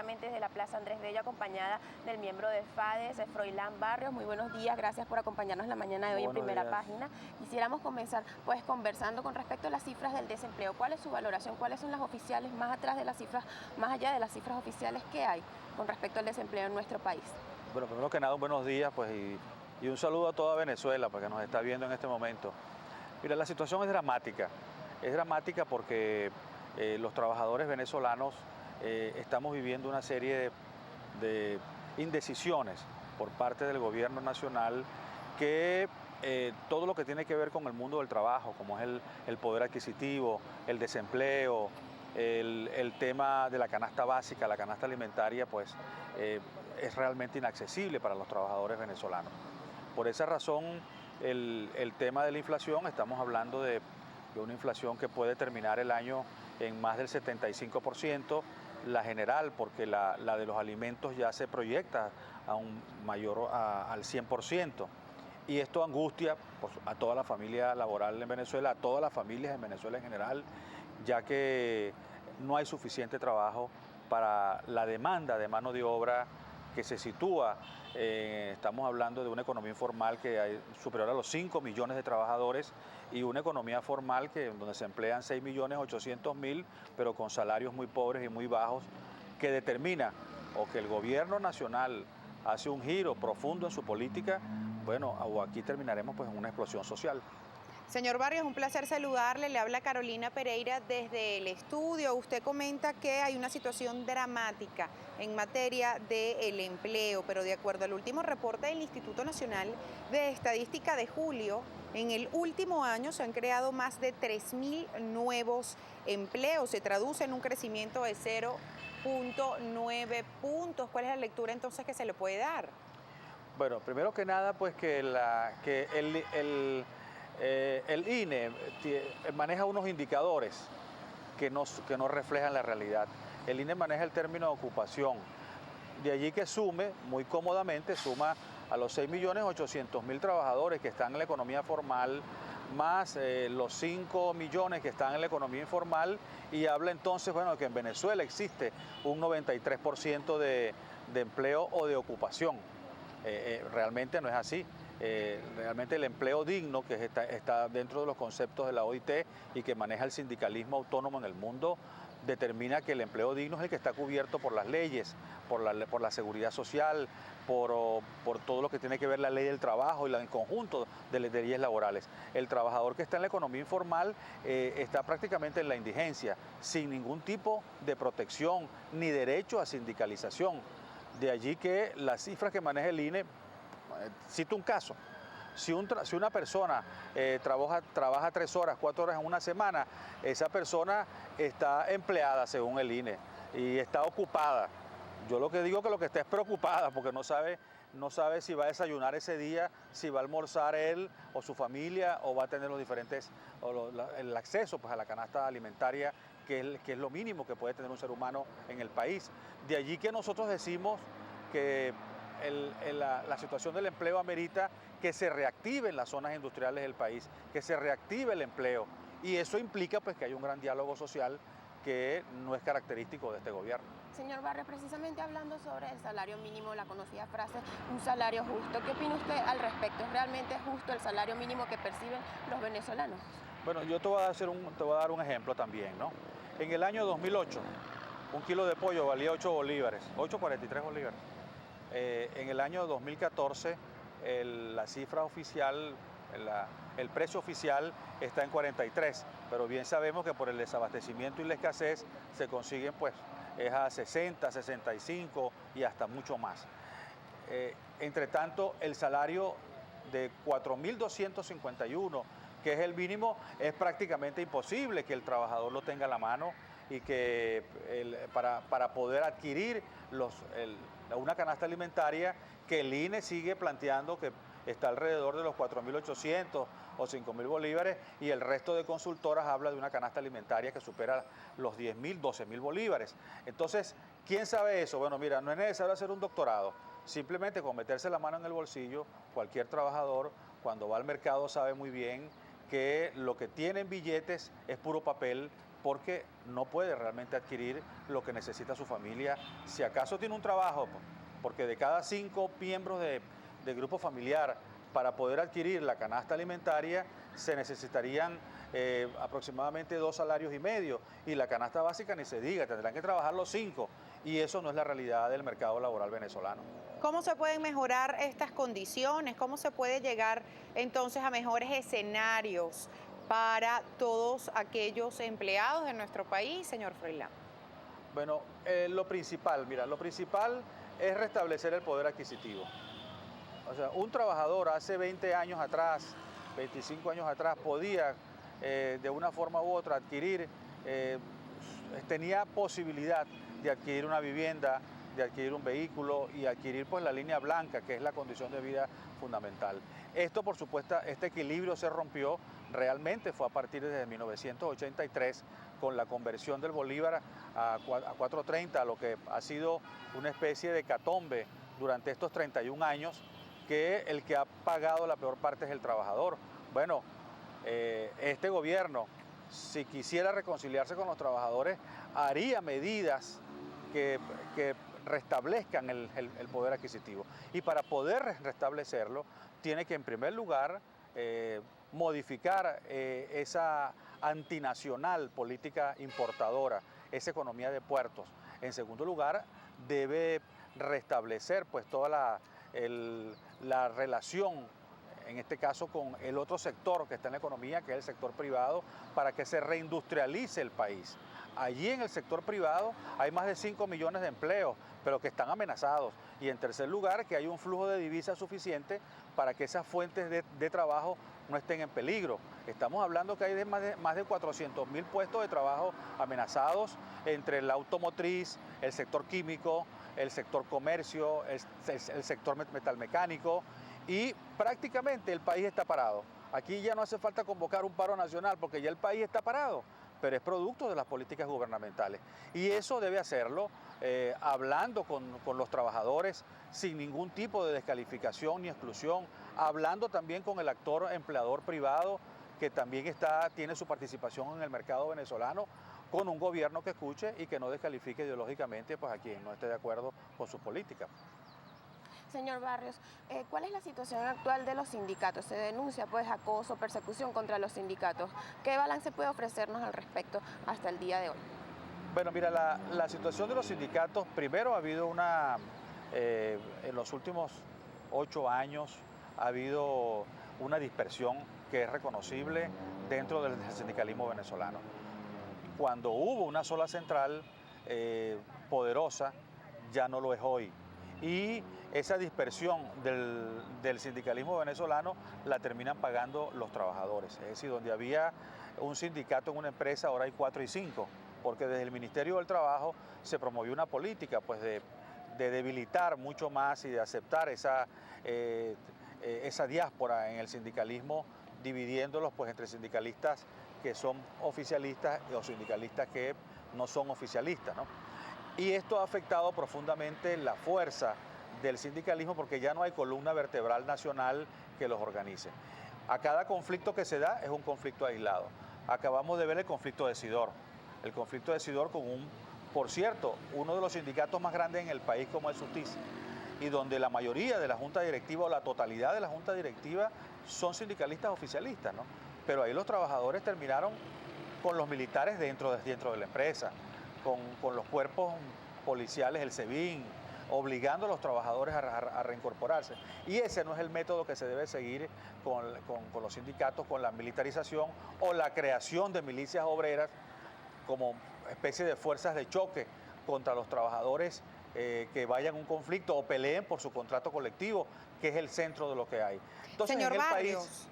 directamente desde la Plaza Andrés Bello, acompañada del miembro de FADES, Froilán Barrios. Muy buenos días, gracias por acompañarnos la mañana de hoy en Primera Página. Quisiéramos comenzar pues conversando con respecto a las cifras del desempleo. ¿Cuál es su valoración? ¿Cuáles son las oficiales más atrás de las cifras, más allá de las cifras oficiales que hay con respecto al desempleo en nuestro país? Bueno, primero que nada, buenos días pues, y un saludo a toda Venezuela, porque nos está viendo en este momento. Mira, la situación es dramática porque los trabajadores venezolanos estamos viviendo una serie de indecisiones por parte del gobierno nacional que todo lo que tiene que ver con el mundo del trabajo, como es el poder adquisitivo, el desempleo, el tema de la canasta básica, la canasta alimentaria, pues es realmente inaccesible para los trabajadores venezolanos. Por esa razón, el tema de la inflación, estamos hablando de una inflación que puede terminar el año en más del 75%, la general, porque la de los alimentos ya se proyecta a un mayor al 100%. Y esto angustia pues, a toda la familia laboral en Venezuela, a todas las familias en Venezuela en general, ya que no hay suficiente trabajo para la demanda de mano de obra que se sitúa. Estamos hablando de una economía informal que hay superior a los 5 millones de trabajadores y una economía formal donde se emplean 6.800.000, pero con salarios muy pobres y muy bajos, que determina o que el gobierno nacional hace un giro profundo en su política, bueno, o aquí terminaremos pues en una explosión social. Señor Barrios, un placer saludarle. Le habla Carolina Pereira desde el estudio. Usted comenta que hay una situación dramática en materia del empleo, pero de acuerdo al último reporte del Instituto Nacional de Estadística de julio, en el último año se han creado más de 3.000 nuevos empleos. Se traduce en un crecimiento de 0.9 puntos. ¿Cuál es la lectura entonces que se le puede dar? Bueno, primero que nada, pues que el INE maneja unos indicadores que no reflejan la realidad. El INE maneja el término de ocupación. De allí que muy cómodamente, suma a los 6.800.000 trabajadores que están en la economía formal, más los 5 millones que están en la economía informal, y habla entonces, bueno, que en Venezuela existe un 93% de empleo o de ocupación. Realmente no es así. Realmente el empleo digno, que está dentro de los conceptos de la OIT y que maneja el sindicalismo autónomo en el mundo, determina que el empleo digno es el que está cubierto por las leyes, por la seguridad social, por todo lo que tiene que ver la ley del trabajo y el conjunto de leyes laborales. El trabajador que está en la economía informal está prácticamente en la indigencia, sin ningún tipo de protección ni derecho a sindicalización. De allí que las cifras que maneja el INE, cito un caso, si una persona trabaja 3 horas, 4 horas en una semana, esa persona está empleada según el INE y está ocupada. Yo lo que digo es que lo que está es preocupada porque no sabe si va a desayunar ese día, si va a almorzar él o su familia, o va a tener el acceso pues, a la canasta alimentaria, que es lo mínimo que puede tener un ser humano en el país. De allí que nosotros decimos que la situación del empleo amerita que se reactiven las zonas industriales del país, que se reactive el empleo, y eso implica pues, que hay un gran diálogo social que no es característico de este gobierno. Señor Barrios, precisamente hablando sobre el salario mínimo, la conocida frase, un salario justo, ¿qué opina usted al respecto? ¿Es realmente justo el salario mínimo que perciben los venezolanos? Bueno, yo te voy a dar un ejemplo también, ¿no? En el año 2008, un kilo de pollo valía 8 bolívares, 8,43 bolívares. En el año 2014, la cifra oficial, el precio oficial está en 43, pero bien sabemos que por el desabastecimiento y la escasez se consiguen pues es a 60, 65 y hasta mucho más. Entre tanto, el salario de 4.251, que es el mínimo, es prácticamente imposible que el trabajador lo tenga a la mano y que para poder adquirir una canasta alimentaria que el INE sigue planteando que está alrededor de los 4.800 o 5.000 bolívares, y el resto de consultoras habla de una canasta alimentaria que supera los 10.000, 12.000 bolívares. Entonces, ¿quién sabe eso? Bueno, mira, no es necesario hacer un doctorado, simplemente con meterse la mano en el bolsillo, cualquier trabajador cuando va al mercado sabe muy bien que lo que tiene en billetes es puro papel, porque no puede realmente adquirir lo que necesita su familia. Si acaso tiene un trabajo, porque de cada 5 miembros de grupo familiar, para poder adquirir la canasta alimentaria, se necesitarían aproximadamente 2,5 salarios, y la canasta básica ni se diga, tendrán que trabajar los 5, y eso no es la realidad del mercado laboral venezolano. ¿Cómo se pueden mejorar estas condiciones? ¿Cómo se puede llegar entonces a mejores escenarios para todos aquellos empleados de nuestro país, señor Froilán? Bueno, lo principal es restablecer el poder adquisitivo. O sea, un trabajador hace 20 años atrás, 25 años atrás, podía de una forma u otra adquirir, tenía posibilidad de adquirir una vivienda, de adquirir un vehículo y adquirir pues la línea blanca, que es la condición de vida fundamental. Esto, por supuesto, este equilibrio se rompió, realmente fue a partir de 1983, con la conversión del bolívar a 4.30, lo que ha sido una especie de hecatombe durante estos 31 años, que el que ha pagado la peor parte es el trabajador. Bueno, este gobierno, si quisiera reconciliarse con los trabajadores, haría medidas que restablezcan el poder adquisitivo. Y para poder restablecerlo, tiene que en primer lugar modificar esa antinacional política importadora, esa economía de puertos. En segundo lugar, debe restablecer pues toda la relación, en este caso con el otro sector que está en la economía, que es el sector privado, para que se reindustrialice el país. Allí en el sector privado hay más de 5 millones de empleos, pero que están amenazados. Y en tercer lugar, que hay un flujo de divisas suficiente para que esas fuentes de trabajo no estén en peligro. Estamos hablando que hay más de 400.000 puestos de trabajo amenazados entre la automotriz, el sector químico, el sector comercio, el sector metalmecánico, y prácticamente el país está parado. Aquí ya no hace falta convocar un paro nacional porque ya el país está parado, pero es producto de las políticas gubernamentales. Y eso debe hacerlo hablando con los trabajadores sin ningún tipo de descalificación ni exclusión, hablando también con el actor empleador privado que también tiene su participación en el mercado venezolano, con un gobierno que escuche y que no descalifique ideológicamente pues, a quien no esté de acuerdo con sus políticas. Señor Barrios, ¿cuál es la situación actual de los sindicatos? Se denuncia pues acoso, persecución contra los sindicatos. ¿Qué balance puede ofrecernos al respecto hasta el día de hoy? Bueno, mira, la situación de los sindicatos, primero ha habido en los últimos 8 años, ha habido una dispersión que es reconocible dentro del sindicalismo venezolano. Cuando hubo una sola central poderosa, ya no lo es hoy. Y esa dispersión del sindicalismo venezolano la terminan pagando los trabajadores. Es decir, donde había un sindicato en una empresa, ahora hay 4 y 5, porque desde el Ministerio del Trabajo se promovió una política pues, de debilitar mucho más y de aceptar esa diáspora en el sindicalismo, dividiéndolos pues, entre sindicalistas que son oficialistas o sindicalistas que no son oficialistas, ¿no? Y esto ha afectado profundamente la fuerza del sindicalismo porque ya no hay columna vertebral nacional que los organice. A cada conflicto que se da es un conflicto aislado. Acabamos de ver el conflicto de Sidor. El conflicto de Sidor con por cierto, uno de los sindicatos más grandes en el país como el SUTIS, y donde la mayoría de la junta directiva o la totalidad de la junta directiva son sindicalistas oficialistas, ¿no? Pero ahí los trabajadores terminaron con los militares dentro de la empresa, con los cuerpos policiales, el SEBIN, obligando a los trabajadores a reincorporarse. Y ese no es el método que se debe seguir con los sindicatos, con la militarización o la creación de milicias obreras como especie de fuerzas de choque contra los trabajadores que vayan a un conflicto o peleen por su contrato colectivo, que es el centro de lo que hay. Entonces, señor Barrios.